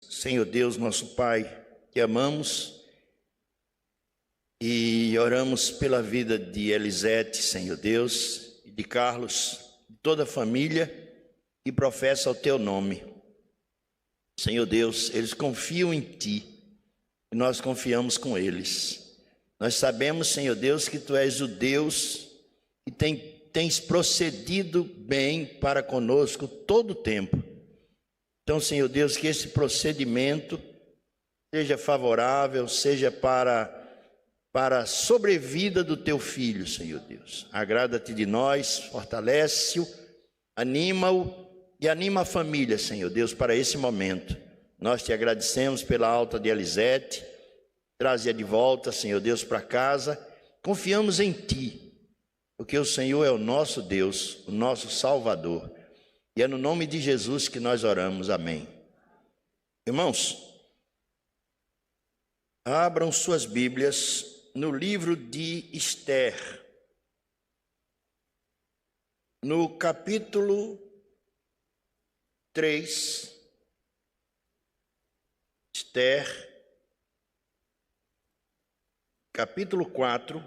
Senhor Deus, nosso Pai, que amamos e oramos pela vida de Elisete, Senhor Deus, e de Carlos, de toda a família que professa o Teu nome. Senhor Deus, eles confiam em Ti e nós confiamos com eles. Nós sabemos, Senhor Deus, que Tu és o Deus que tens procedido bem para conosco todo o tempo. Então, Senhor Deus, que esse procedimento seja favorável, seja para a sobrevida do Teu Filho, Senhor Deus. Agrada-te de nós, fortalece-o, anima-o e anima a família, Senhor Deus, para esse momento. Nós Te agradecemos pela alta de Elisete, traze-a de volta, Senhor Deus, para casa. Confiamos em Ti, porque o Senhor é o nosso Deus, o nosso Salvador. E é no nome de Jesus que nós oramos, amém. Irmãos, abram suas Bíblias no livro de Esther, no capítulo 3, Esther, capítulo 4,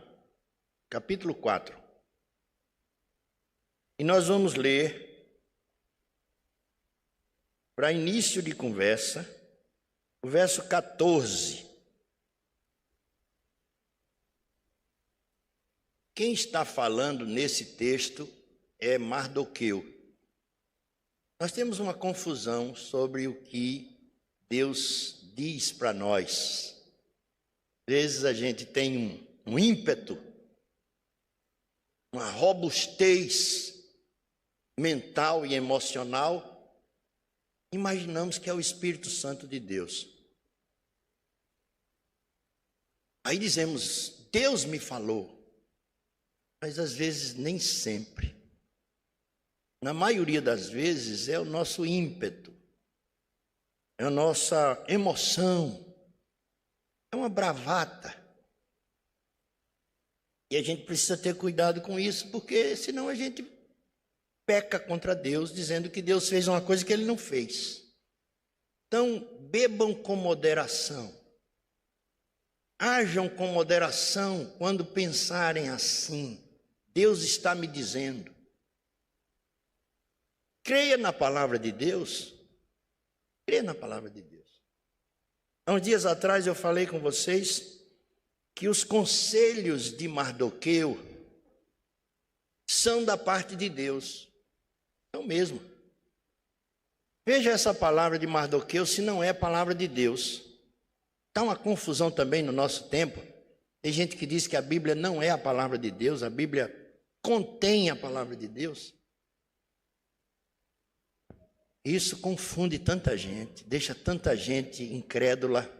e nós vamos ler, para início de conversa, o verso 14. Quem está falando nesse texto é Mardoqueu. Nós temos uma confusão sobre o que Deus diz para nós. Às vezes a gente tem um ímpeto, uma robustez mental e emocional. Imaginamos que é o Espírito Santo de Deus. Aí dizemos, Deus me falou. Mas às vezes nem sempre. Na maioria das vezes é o nosso ímpeto, é a nossa emoção, é uma bravata. E a gente precisa ter cuidado com isso, porque senão a gente peca contra Deus, dizendo que Deus fez uma coisa que Ele não fez. Então, bebam com moderação. Hajam com moderação quando pensarem assim. Deus está me dizendo. Creia na palavra de Deus. Creia na palavra de Deus. Há uns dias atrás eu falei com vocês que os conselhos de Mardoqueu são da parte de Deus. Não mesmo. Veja essa palavra de Mardoqueu, se não é palavra de Deus. Está uma confusão também no nosso tempo. Tem gente que diz que a Bíblia não é a palavra de Deus, a Bíblia contém a palavra de Deus. Isso confunde tanta gente, deixa tanta gente incrédula,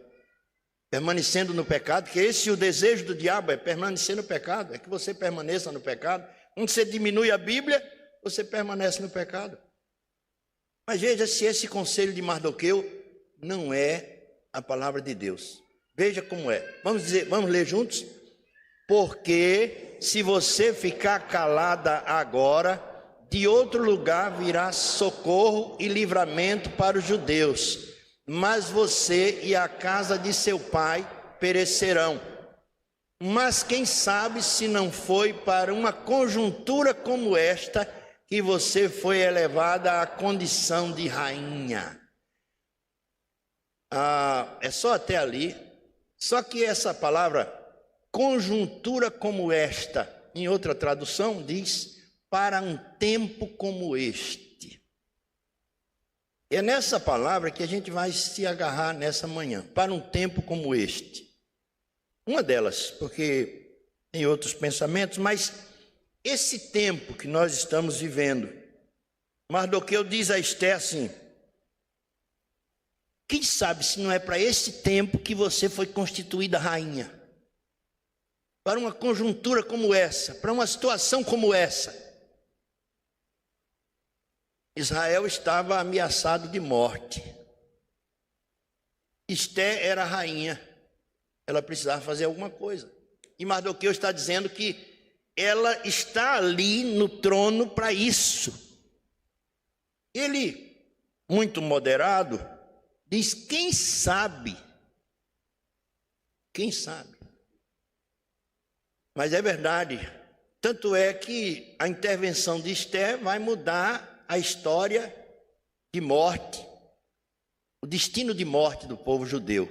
permanecendo no pecado, que esse é o desejo do diabo, é permanecer no pecado, é que você permaneça no pecado. Quando você diminui a Bíblia, você permanece no pecado. Mas veja se esse conselho de Mardoqueu não é a palavra de Deus. Veja como é. Vamos ler juntos? Porque se você ficar calada agora, de outro lugar virá socorro e livramento para os judeus, mas você e a casa de seu pai perecerão. Mas quem sabe se não foi para uma conjuntura como esta que você foi elevada à condição de rainha. É só até ali. Só que essa palavra, conjuntura como esta, em outra tradução diz, para um tempo como este. É nessa palavra que a gente vai se agarrar nessa manhã, para um tempo como este. Uma delas, porque tem outros pensamentos, mas esse tempo que nós estamos vivendo, Mardoqueu diz a Esther assim, quem sabe se não é para esse tempo que você foi constituída rainha, para uma conjuntura como essa, para uma situação como essa. Israel estava ameaçado de morte. Esther era rainha, ela precisava fazer alguma coisa. E Mardoqueu está dizendo que ela está ali no trono para isso. Ele, muito moderado, Diz, quem sabe? Quem sabe? Mas é verdade. Tanto é que a intervenção de Esther vai mudar a história de morte, o destino de morte do povo judeu.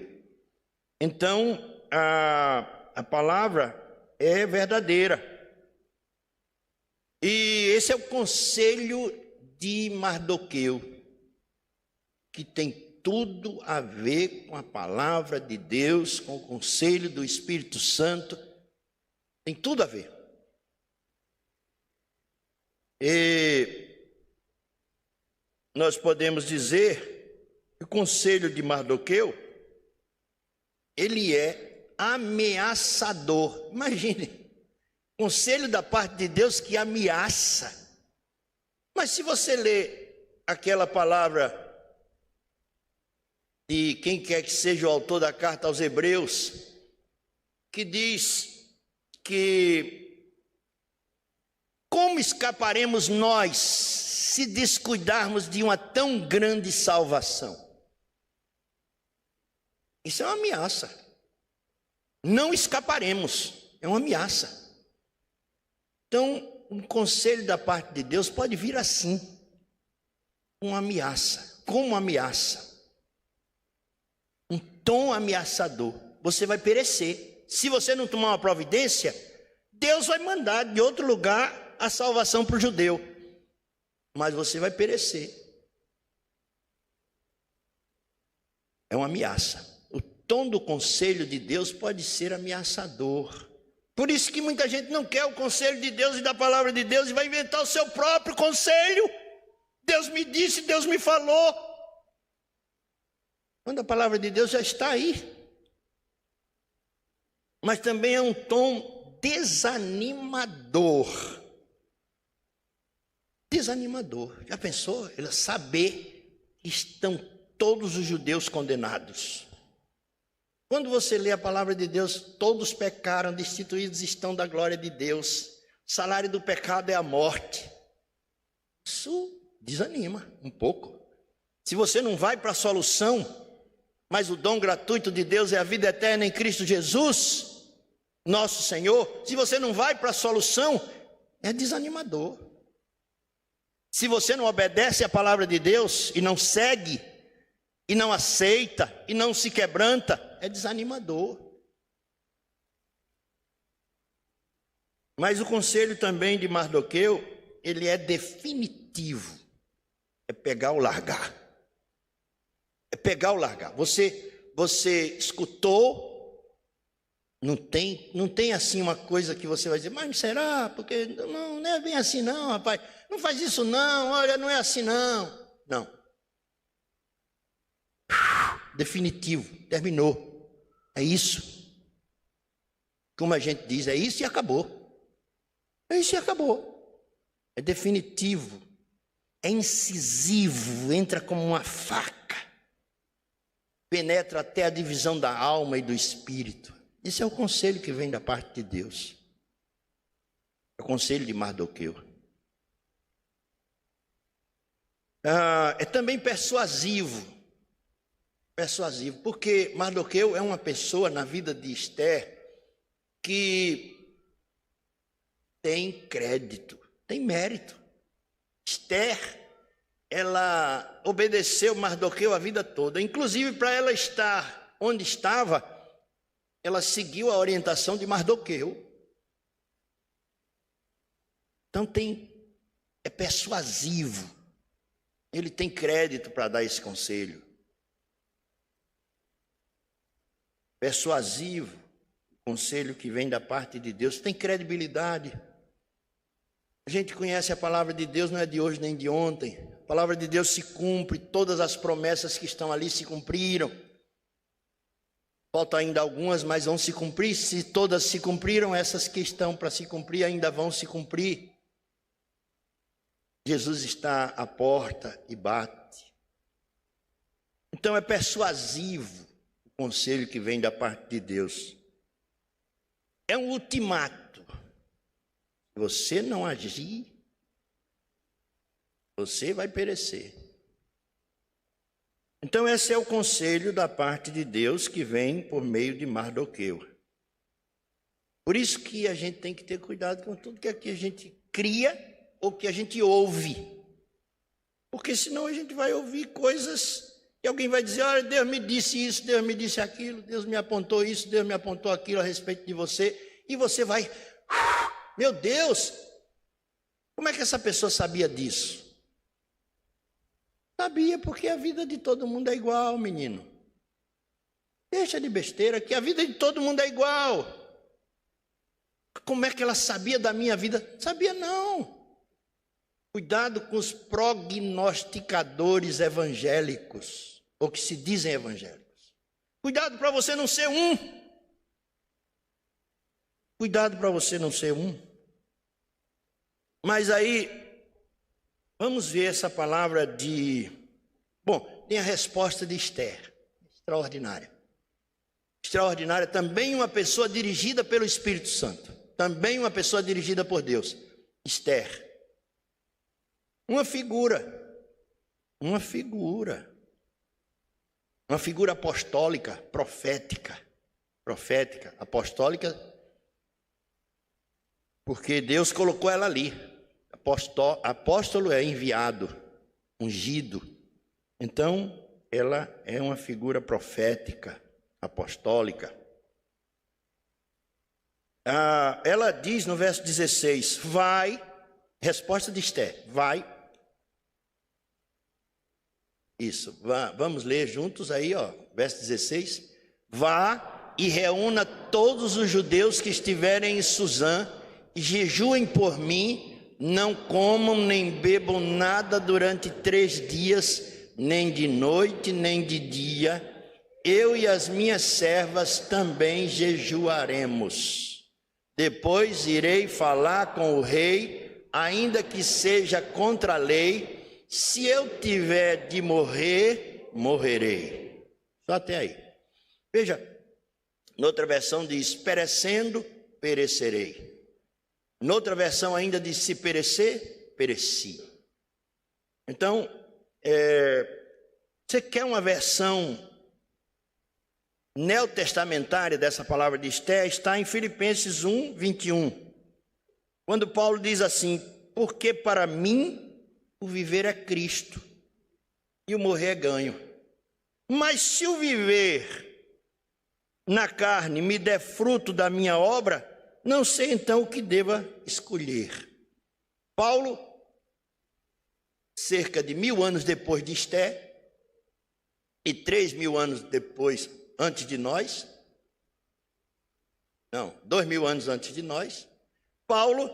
Então, a palavra é verdadeira. E esse é o conselho de Mardoqueu, que tem tudo a ver com a palavra de Deus, com o conselho do Espírito Santo. Tem tudo a ver. E nós podemos dizer que o conselho de Mardoqueu, ele é ameaçador. Imagine, conselho da parte de Deus que ameaça. Mas se você lê aquela palavra de quem quer que seja o autor da carta aos Hebreus, que diz que como escaparemos nós se descuidarmos de uma tão grande salvação? Isso é uma ameaça. Não escaparemos, é uma ameaça. Então, um conselho da parte de Deus pode vir assim, uma ameaça, como uma ameaça, um tom ameaçador. Você vai perecer. Se você não tomar uma providência, Deus vai mandar de outro lugar a salvação para o judeu, mas você vai perecer. É uma ameaça. O tom do conselho de Deus pode ser ameaçador. Por isso que muita gente não quer o conselho de Deus e da palavra de Deus e vai inventar o seu próprio conselho. Deus me disse, Deus me falou. Quando a palavra de Deus já está aí. Mas também é um tom desanimador. Desanimador. Já pensou? Ele saber que estão todos os judeus condenados. Quando você lê a palavra de Deus, todos pecaram, destituídos estão da glória de Deus. O salário do pecado é a morte. Isso desanima um pouco. Se você não vai para a solução, mas o dom gratuito de Deus é a vida eterna em Cristo Jesus, nosso Senhor. Se você não vai para a solução, é desanimador. Se você não obedece à palavra de Deus e não segue, e não aceita, e não se quebranta, é desanimador. Mas o conselho também de Mardoqueu, ele é definitivo. É pegar ou largar. É pegar ou largar. Você escutou, não tem assim uma coisa que você vai dizer, mas será? Porque não é bem assim não, rapaz. Não faz isso não, olha, não é assim não. Não. Definitivo, terminou. É isso. Como a gente diz, é isso e acabou. É isso e acabou. É definitivo. É incisivo, entra como uma faca. Penetra até a divisão da alma e do espírito. Esse é o conselho que vem da parte de Deus. É o conselho de Mardoqueu. É também persuasivo. Persuasivo, porque Mardoqueu é uma pessoa na vida de Esther que tem crédito, tem mérito. Esther, ela obedeceu Mardoqueu a vida toda, inclusive para ela estar onde estava, ela seguiu a orientação de Mardoqueu. Então é persuasivo, ele tem crédito para dar esse conselho. Persuasivo, conselho que vem da parte de Deus, tem credibilidade. A gente conhece a palavra de Deus, não é de hoje nem de ontem. A palavra de Deus se cumpre, todas as promessas que estão ali se cumpriram. Faltam ainda algumas, mas vão se cumprir. Se todas se cumpriram, essas que estão para se cumprir ainda vão se cumprir. Jesus está à porta e bate. Então é persuasivo o conselho que vem da parte de Deus. É um ultimato. Se você não agir, você vai perecer. Então esse é o conselho da parte de Deus que vem por meio de Mardoqueu. Por isso que a gente tem que ter cuidado com tudo que aqui a gente cria ou que a gente ouve. Porque senão a gente vai ouvir coisas e alguém vai dizer: olha, Deus me disse isso, Deus me disse aquilo, Deus me apontou isso, Deus me apontou aquilo a respeito de você. E você vai: meu Deus, como é que essa pessoa sabia disso? Sabia, porque a vida de todo mundo é igual, menino. Deixa de besteira, que a vida de todo mundo é igual. Como é que ela sabia da minha vida? Sabia não. Cuidado com os prognosticadores evangélicos, ou que se dizem evangélicos. Cuidado para você não ser um. Cuidado para você não ser um. Mas aí, vamos ver essa palavra de... Bom, tem a resposta de Esther. Extraordinária. Extraordinária, também uma pessoa dirigida pelo Espírito Santo. Também uma pessoa dirigida por Deus. Esther. Uma figura apostólica, profética, apostólica, porque Deus colocou ela ali. Apóstolo é enviado, ungido. Então, ela é uma figura profética, apostólica. Ela diz no verso 16, vai, resposta de Esther, vai. Isso, vamos ler juntos aí, ó, verso 16. Vá e reúna todos os judeus que estiverem em Suzã e jejuem por mim, não comam nem bebam nada durante 3 dias, nem de noite, nem de dia. Eu e as minhas servas também jejuaremos. Depois irei falar com o rei, ainda que seja contra a lei. Se eu tiver de morrer, morrerei. Só até aí. Veja, noutra versão diz, perecendo, perecerei. Noutra versão ainda diz, se perecer, pereci. Então, você quer uma versão neotestamentária dessa palavra de Esther? Está em Filipenses 1, 21. Quando Paulo diz assim, porque para mim o viver é Cristo e o morrer é ganho. Mas se o viver na carne me der fruto da minha obra, não sei então o que deva escolher. Paulo, cerca de 1000 anos depois de Esther, e 3000 anos depois, antes de nós, 2000 anos antes de nós, Paulo,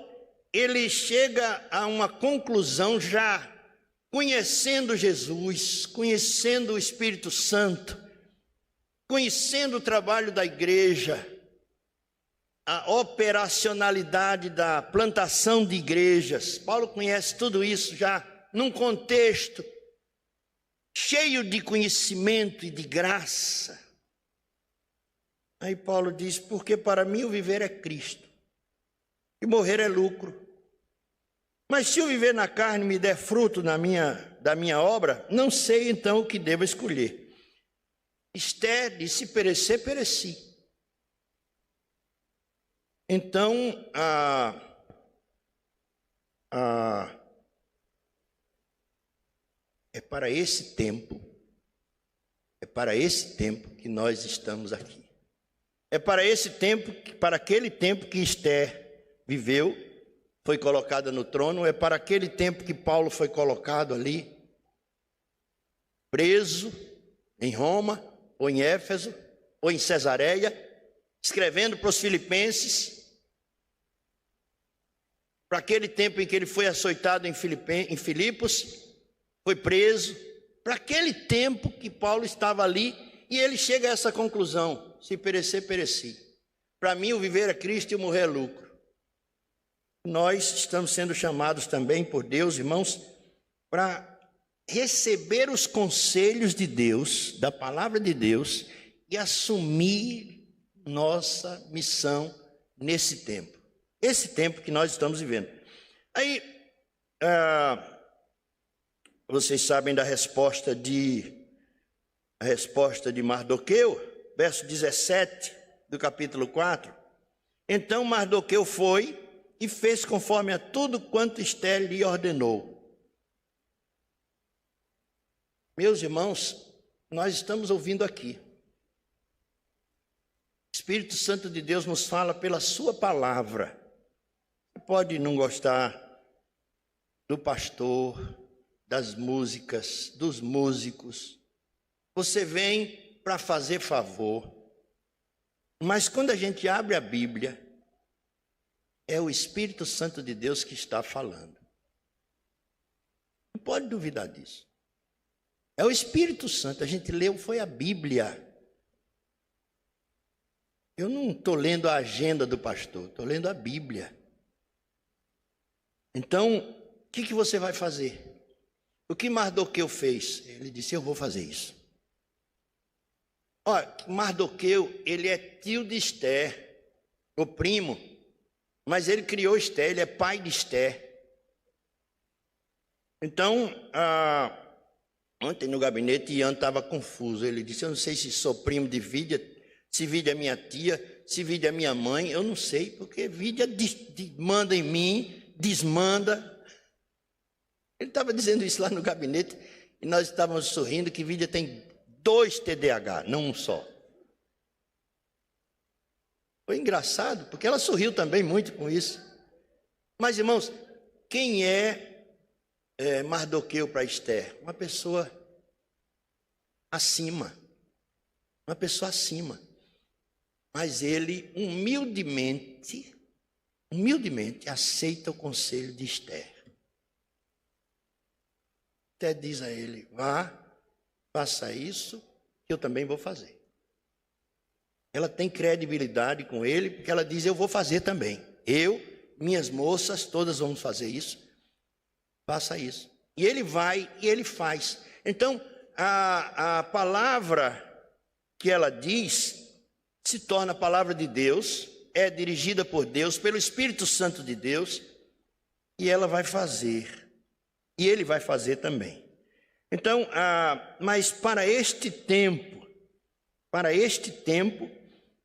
ele chega a uma conclusão já conhecendo Jesus, conhecendo o Espírito Santo, conhecendo o trabalho da igreja, a operacionalidade da plantação de igrejas. Paulo conhece tudo isso já num contexto cheio de conhecimento e de graça. Aí Paulo diz, porque para mim o viver é Cristo e morrer é lucro. Mas se o viver na carne me der fruto da minha obra, não sei então o que devo escolher. Esther disse, se perecer, pereci. Então, é para esse tempo que nós estamos aqui. É para aquele tempo que Esther viveu, foi colocada no trono, é para aquele tempo que Paulo foi colocado ali, preso em Roma, ou em Éfeso, ou em Cesareia, escrevendo para os filipenses, para aquele tempo em que ele foi açoitado em Filipos, foi preso, para aquele tempo que Paulo estava ali, e ele chega a essa conclusão, se perecer, pereci. Para mim o viver é Cristo e o morrer é lucro. Nós estamos sendo chamados também por Deus, irmãos, para receber os conselhos de Deus, da palavra de Deus, e assumir nossa missão nesse tempo. Esse tempo que nós estamos vivendo. Aí, vocês sabem da resposta de a resposta de Mardoqueu, verso 17 do capítulo 4. Então Mardoqueu foi e fez conforme a tudo quanto Ester lhe ordenou. Meus irmãos, nós estamos ouvindo aqui. O Espírito Santo de Deus nos fala pela sua palavra. Você pode não gostar do pastor, das músicas, dos músicos. Você vem para fazer favor. Mas quando a gente abre a Bíblia, é o Espírito Santo de Deus que está falando. Não pode duvidar disso. É o Espírito Santo. A gente leu, foi a Bíblia. Eu não estou lendo a agenda do pastor, estou lendo a Bíblia. Então, o que você vai fazer? O que Mardoqueu fez? Ele disse, eu vou fazer isso. Olha, Mardoqueu, ele é tio de Ester, o primo, mas ele criou Ester, ele é pai de Ester. Então, ontem no gabinete, Ian estava confuso. Ele disse, eu não sei se sou primo de Vídia, se Vídia é minha tia, se Vídia é minha mãe, eu não sei, porque Vídia manda em mim, desmanda. Ele estava dizendo isso lá no gabinete, e nós estávamos sorrindo que Vídia tem 2 TDAH, não um só. Foi engraçado, porque ela sorriu também muito com isso. Mas, irmãos, quem é Mardoqueu para Ester? Uma pessoa acima. Uma pessoa acima. Mas ele humildemente aceita o conselho de Ester. Até diz a ele, vá, faça isso, que eu também vou fazer. Ela tem credibilidade com ele, porque ela diz, eu vou fazer também. Eu, minhas moças, todas vamos fazer isso. Faça isso. E ele vai e ele faz. Então, a palavra que ela diz se torna a palavra de Deus, é dirigida por Deus, pelo Espírito Santo de Deus, e ela vai fazer. E ele vai fazer também. Então, mas para este tempo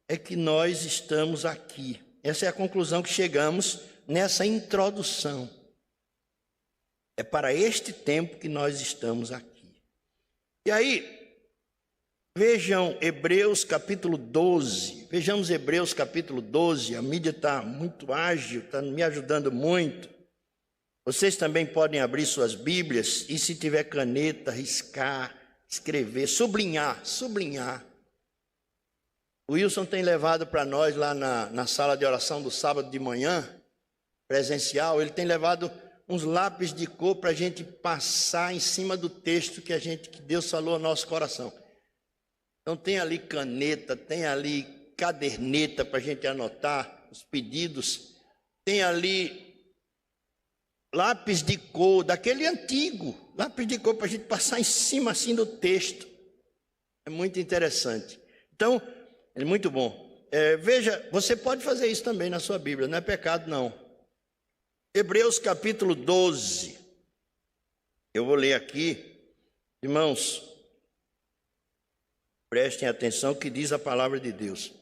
é que nós estamos aqui. Essa é a conclusão que chegamos nessa introdução. É para este tempo que nós estamos aqui. E aí, vejam Hebreus capítulo 12. Vejamos Hebreus capítulo 12. A mídia está muito ágil, está me ajudando muito. Vocês também podem abrir suas Bíblias e, se tiver caneta, riscar, escrever, sublinhar. O Wilson tem levado para nós lá na sala de oração do sábado de manhã, presencial, ele tem levado uns lápis de cor para a gente passar em cima do texto que Deus falou ao nosso coração. Então tem ali caneta, tem ali caderneta para a gente anotar os pedidos, tem ali lápis de cor, daquele antigo, lápis de cor para a gente passar em cima assim do texto. É muito interessante. Então, é muito bom. Veja, você pode fazer isso também na sua Bíblia, não é pecado não. Hebreus capítulo 12. Eu vou ler aqui, irmãos, prestem atenção que diz a palavra de Deus.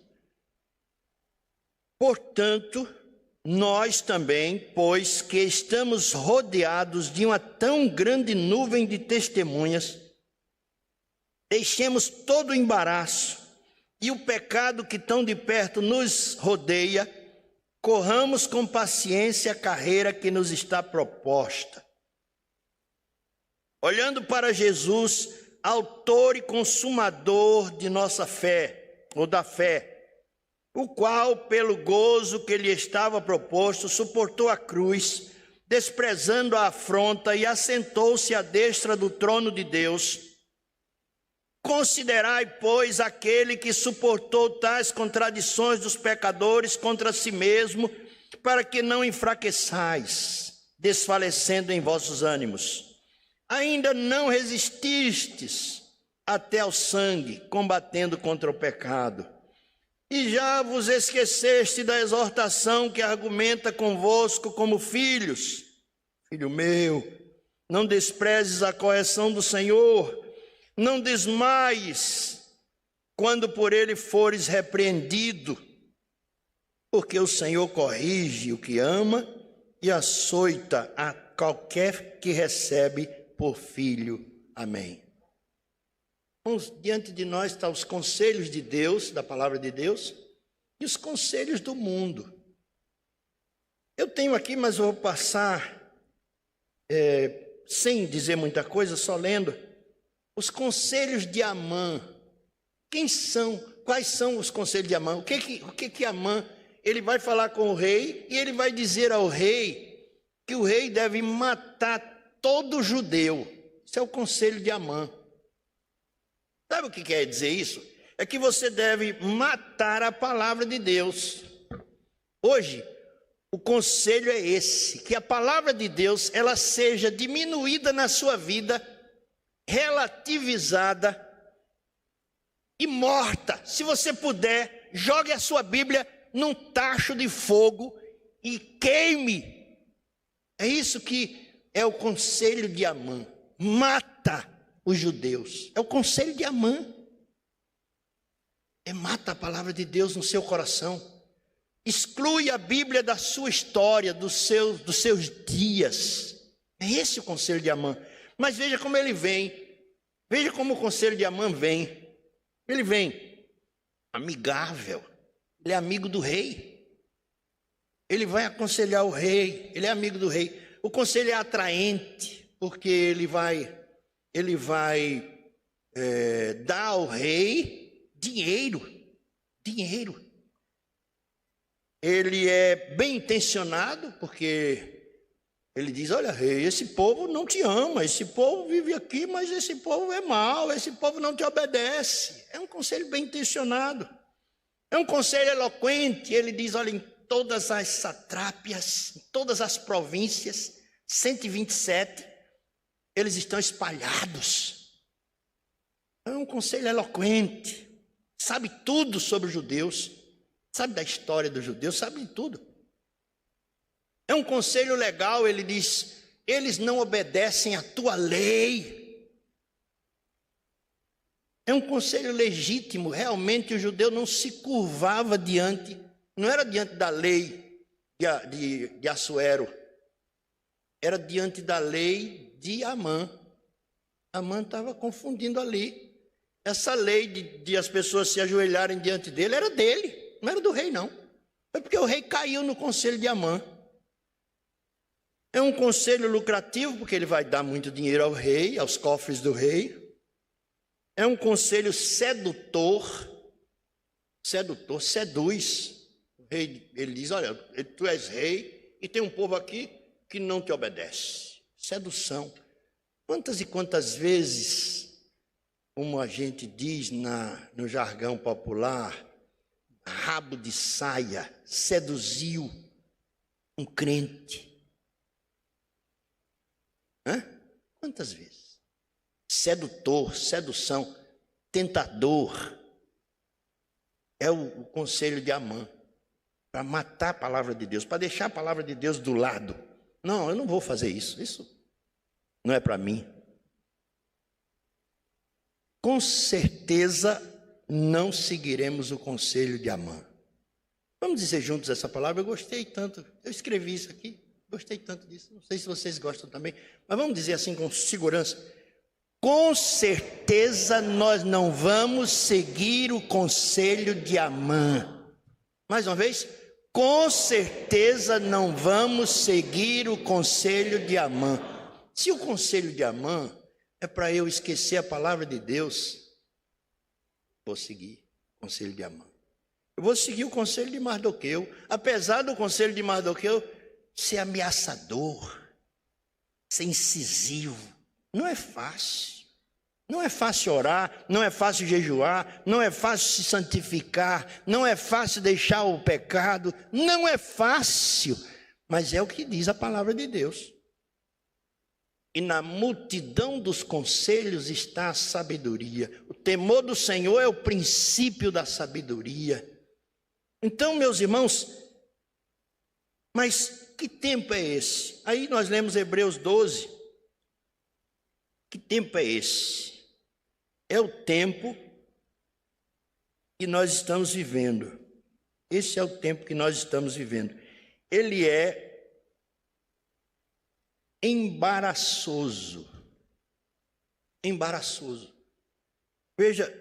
Portanto, nós também, pois que estamos rodeados de uma tão grande nuvem de testemunhas, deixemos todo o embaraço e o pecado que tão de perto nos rodeia, corramos com paciência a carreira que nos está proposta. Olhando para Jesus, autor e consumador de nossa fé, ou da fé, o qual, pelo gozo que lhe estava proposto, suportou a cruz, desprezando a afronta, e assentou-se à destra do trono de Deus. Considerai, pois, aquele que suportou tais contradições dos pecadores contra si mesmo, para que não enfraqueçais, desfalecendo em vossos ânimos. Ainda não resististes até ao sangue, combatendo contra o pecado. E já vos esqueceste da exortação que argumenta convosco como filhos. Filho meu, não desprezes a correção do Senhor, Não desmaies quando por ele fores repreendido, porque o Senhor corrige o que ama e açoita a qualquer que recebe por filho. Amém. Diante de nós estão os conselhos de Deus, da palavra de Deus, e os conselhos do mundo. Eu tenho aqui, mas vou passar sem dizer muita coisa, só lendo. Os conselhos de Amã. Quem são? Quais são os conselhos de Amã? O que Amã? Ele vai falar com o rei e ele vai dizer ao rei que o rei deve matar todo judeu. Isso é o conselho de Amã. Sabe o que quer dizer isso? É que você deve matar a palavra de Deus. Hoje, o conselho é esse, que a palavra de Deus, ela seja diminuída na sua vida, relativizada e morta. Se você puder, jogue a sua Bíblia num tacho de fogo e queime. É isso que é o conselho de Amã. Mata os judeus. É o conselho de Amã. Mata a palavra de Deus no seu coração. Exclui a Bíblia da sua história, dos seus dias. É esse o conselho de Amã. Mas veja como ele vem. Veja como o conselho de Amã vem. Ele vem amigável. Ele é amigo do rei. Ele vai aconselhar o rei. Ele é amigo do rei. O conselho é atraente, porque ele vai dar ao rei dinheiro. Ele é bem intencionado, porque ele diz: olha, rei, esse povo não te ama, esse povo vive aqui, mas esse povo é mau, esse povo não te obedece. É um conselho bem intencionado, é um conselho eloquente. Ele diz: olha, em todas as satrápias, em todas as províncias, 127, eles estão espalhados. É um conselho eloquente, sabe tudo sobre os judeus, sabe da história dos judeus, sabe de tudo. É um conselho legal. Ele diz: eles não obedecem à tua lei. É um conselho legítimo. Realmente o judeu não se curvava não era diante da lei de Assuero, era diante da lei de Amã. Amã estava confundindo ali. Essa lei de as pessoas se ajoelharem diante dele era dele, não era do rei, não. Foi porque o rei caiu no conselho de Amã. É um conselho lucrativo, porque ele vai dar muito dinheiro ao rei, aos cofres do rei. É um conselho sedutor. Seduz. O rei, ele diz: olha, tu és rei e tem um povo aqui que não te obedece. Sedução. Quantas e quantas vezes, como a gente diz no jargão popular, rabo de saia seduziu um crente? Quantas vezes? Sedutor, sedução, tentador. É o conselho de Amã, para matar a palavra de Deus, para deixar a palavra de Deus do lado. Não, eu não vou fazer isso. Isso não é para mim. Com certeza não seguiremos o conselho de Amã. Vamos dizer juntos essa palavra? Eu gostei tanto. Eu escrevi isso aqui. Gostei tanto disso. Não sei se vocês gostam também. Mas vamos dizer assim com segurança. Com certeza nós não vamos seguir o conselho de Amã. Mais uma vez. Com certeza não vamos seguir o conselho de Amã. Se o conselho de Amã é para eu esquecer a palavra de Deus, vou seguir o conselho de Amã. Eu vou seguir o conselho de Mardoqueu. Apesar do conselho de Mardoqueu ser ameaçador, ser incisivo, não é fácil. Não é fácil orar, não é fácil jejuar, não é fácil se santificar, não é fácil deixar o pecado, não é fácil, mas é o que diz a palavra de Deus. E na multidão dos conselhos está a sabedoria. O temor do Senhor é o princípio da sabedoria. Então, meus irmãos, mas que tempo é esse? Aí nós lemos Hebreus 12. Que tempo é esse? é o tempo que nós estamos vivendo. Esse é o tempo que nós estamos vivendo. Ele é embaraçoso. Embaraçoso. Veja,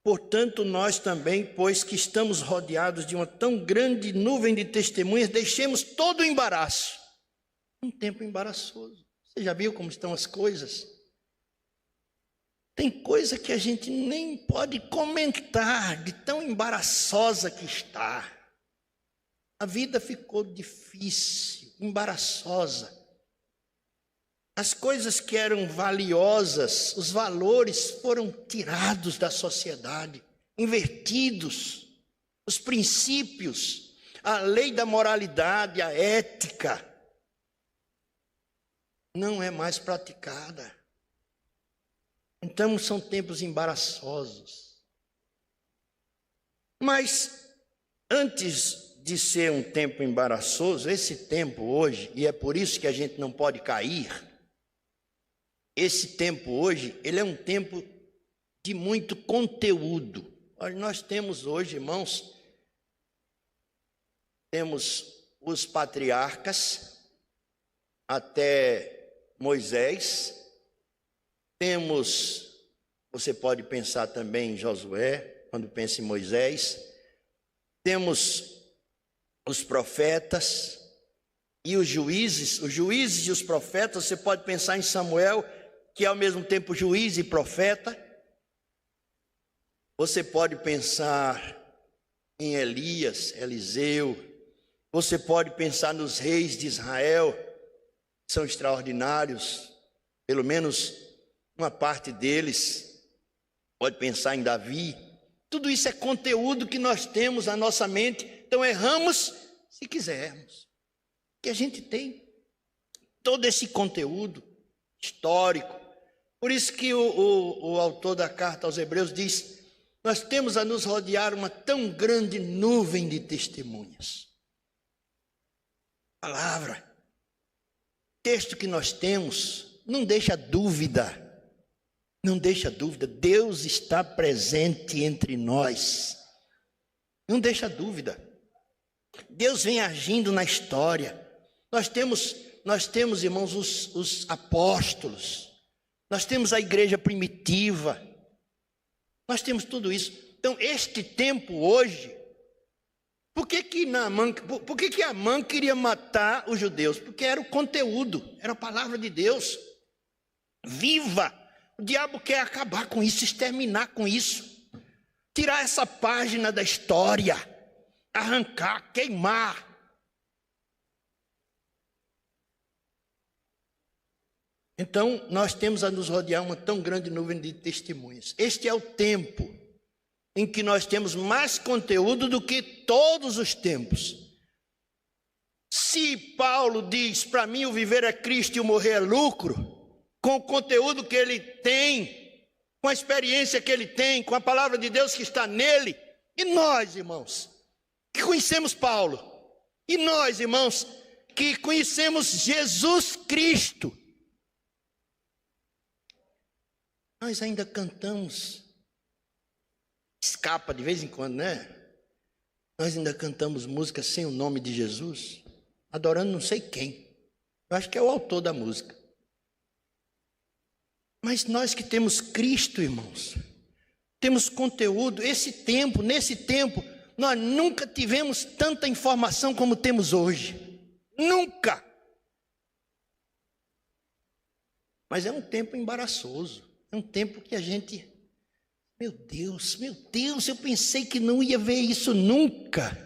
portanto, nós também, pois que estamos rodeados de uma tão grande nuvem de testemunhas, deixemos todo o embaraço. Um tempo embaraçoso. Você já viu como estão as coisas? Tem coisa que a gente nem pode comentar, de tão embaraçosa que está. A vida ficou difícil, embaraçosa. As coisas que eram valiosas, os valores foram tirados da sociedade, invertidos. Os princípios, a lei da moralidade, a ética, não é mais praticada. Então são tempos embaraçosos. Mas antes de ser um tempo embaraçoso, esse tempo hoje, e é por isso que a gente não pode cair, esse tempo hoje, ele é um tempo de muito conteúdo. Nós temos hoje, irmãos, temos os patriarcas até Moisés, temos, você pode pensar também em Josué, quando pensa em Moisés, temos os profetas e os juízes e os profetas. Você pode pensar em Samuel, que é ao mesmo tempo juiz e profeta. Você pode pensar em Elias, Eliseu. Você pode pensar nos reis de Israel, que são extraordinários, pelo menos uma parte deles. Pode pensar em Davi. Tudo isso é conteúdo que nós temos na nossa mente. Então erramos se quisermos. Que a gente tem todo esse conteúdo histórico. Por isso que o autor da carta aos Hebreus diz: nós temos a nos rodear uma tão grande nuvem de testemunhas. Palavra, texto que nós temos, não deixa dúvida. Não deixa dúvida, Deus está presente entre nós. Não deixa dúvida. Deus vem agindo na história. Nós temos, irmãos, os apóstolos. Nós temos a igreja primitiva. Nós temos tudo isso. Então, este tempo hoje, por que Amã queria matar os judeus? Porque era o conteúdo, era a palavra de Deus. Viva! O diabo quer acabar com isso, exterminar com isso. Tirar essa página da história. Arrancar, queimar. Então, nós temos a nos rodear uma tão grande nuvem de testemunhas. Este é o tempo em que nós temos mais conteúdo do que todos os tempos. Se Paulo diz, para mim o viver é Cristo e o morrer é lucro, com o conteúdo que ele tem, com a experiência que ele tem, com a palavra de Deus que está nele, e nós, irmãos, que conhecemos Paulo, e nós, irmãos, que conhecemos Jesus Cristo, nós ainda cantamos, escapa de vez em quando, né? Nós ainda cantamos músicas sem o nome de Jesus, adorando não sei quem. Eu acho que é o autor da música. Mas nós que temos Cristo, irmãos, temos conteúdo. Nesse tempo, nós nunca tivemos tanta informação como temos hoje. Nunca. Mas é um tempo embaraçoso. É um tempo que a gente... Meu Deus, eu pensei que não ia ver isso nunca.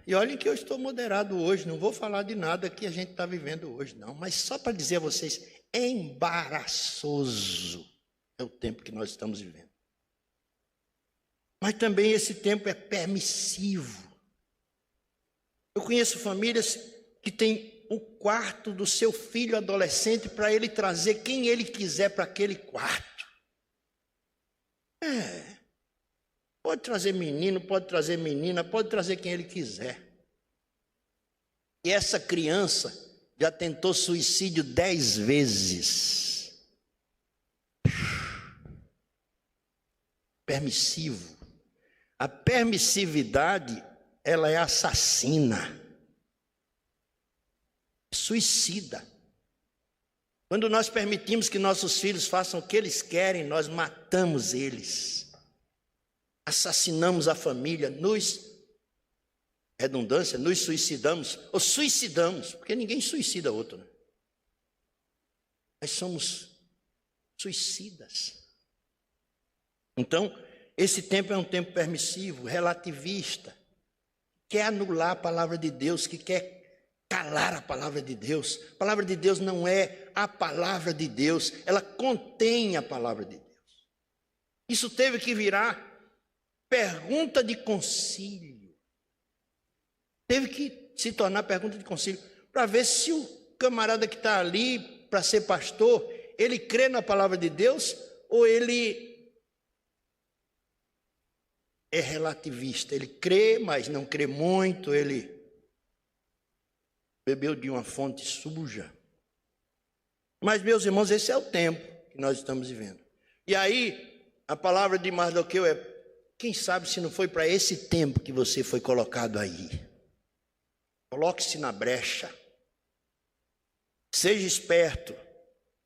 E olhem que eu estou moderado hoje, não vou falar de nada que a gente está vivendo hoje, não. Mas só para dizer a vocês, é embaraçoso é o tempo que nós estamos vivendo. Mas também esse tempo é permissivo. Eu conheço famílias que têm o quarto do seu filho adolescente para ele trazer quem ele quiser para aquele quarto. Pode trazer menino, pode trazer menina, pode trazer quem ele quiser. E essa criança já tentou suicídio 10 vezes. permissivo. A permissividade, ela é assassina, suicida. Quando nós permitimos que nossos filhos façam o que eles querem, nós matamos eles, assassinamos a família, nos suicidamos, ou suicidamos, porque ninguém suicida outro, né? Nós somos suicidas. Então, esse tempo é um tempo permissivo, relativista, quer anular a palavra de Deus, que quer calar a palavra de Deus. A palavra de Deus não é a palavra de Deus, ela contém a palavra de Deus. Isso teve que virar pergunta de concílio. Teve que se tornar pergunta de concílio, para ver se o camarada que está ali para ser pastor, ele crê na palavra de Deus ou ele é relativista. Ele crê, mas não crê muito, ele bebeu de uma fonte suja. Mas, meus irmãos, esse é o tempo que nós estamos vivendo. E aí, a palavra de Mardoqueu é: quem sabe se não foi para esse tempo que você foi colocado aí. Coloque-se na brecha. Seja esperto.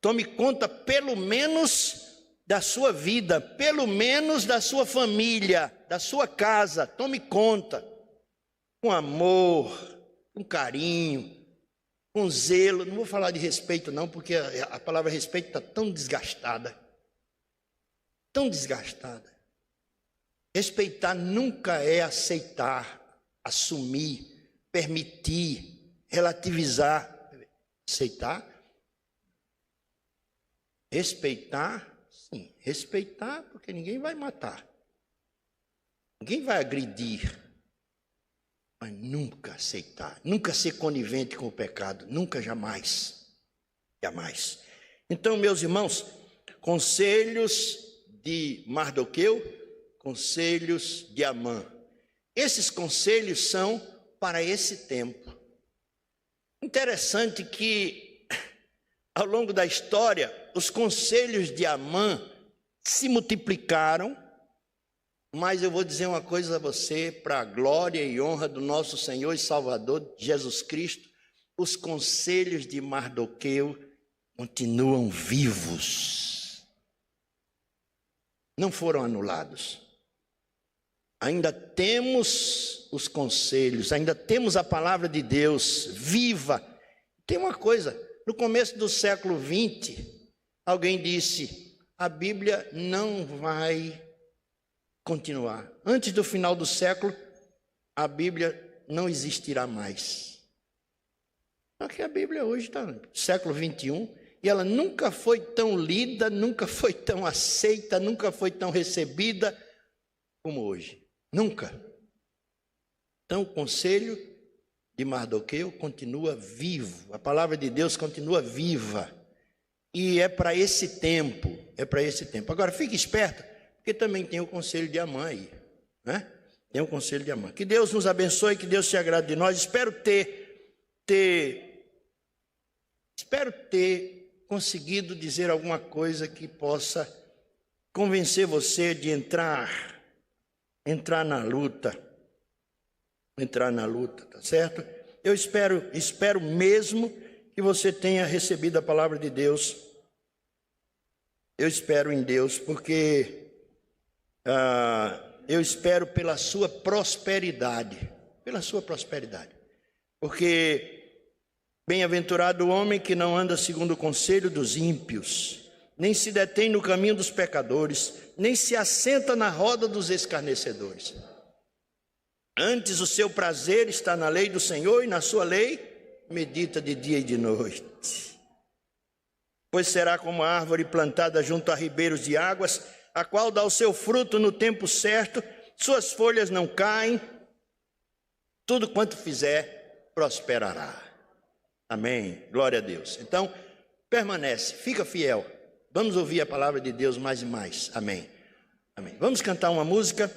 Tome conta pelo menos da sua vida, pelo menos da sua família, da sua casa. Tome conta. Com amor, com carinho, com zelo. Não vou falar de respeito não, porque a palavra respeito está tão desgastada. Tão desgastada. Respeitar nunca é aceitar, assumir, permitir, relativizar. Aceitar. Respeitar, sim. Respeitar, porque ninguém vai matar. Ninguém vai agredir. Mas nunca aceitar. Nunca ser conivente com o pecado. Nunca, jamais. Jamais. Então, meus irmãos, conselhos de Mardoqueu, conselhos de Amã. Esses conselhos são para esse tempo. Interessante que, ao longo da história, os conselhos de Amã se multiplicaram, mas eu vou dizer uma coisa a você, para a glória e honra do nosso Senhor e Salvador Jesus Cristo, os conselhos de Mardoqueu continuam vivos. Não foram anulados. Ainda temos os conselhos, ainda temos a palavra de Deus viva. Tem uma coisa, no começo do século XX, alguém disse: a Bíblia não vai continuar. Antes do final do século, a Bíblia não existirá mais. Só que a Bíblia hoje está no século XXI, e ela nunca foi tão lida, nunca foi tão aceita, nunca foi tão recebida como hoje. Nunca. Então, o conselho de Mardoqueu continua vivo. A palavra de Deus continua viva. E é para esse tempo. É para esse tempo. Agora, fique esperto, porque também tem o conselho de Amã aí, né? Tem o conselho de Amã. Que Deus nos abençoe, que Deus se agrade de nós. Espero ter conseguido dizer alguma coisa que possa convencer você de entrar na luta, tá certo? Eu espero mesmo que você tenha recebido a palavra de Deus. Eu espero em Deus, porque eu espero pela sua prosperidade, porque bem-aventurado o homem que não anda segundo o conselho dos ímpios, nem se detém no caminho dos pecadores, nem se assenta na roda dos escarnecedores. Antes o seu prazer está na lei do Senhor, e na sua lei medita de dia e de noite. Pois será como a árvore plantada junto a ribeiros de águas, a qual dá o seu fruto no tempo certo, suas folhas não caem, tudo quanto fizer prosperará. Amém, glória a Deus. Então, permanece, fica fiel. Vamos ouvir a palavra de Deus mais e mais. Amém. Amém. Vamos cantar uma música.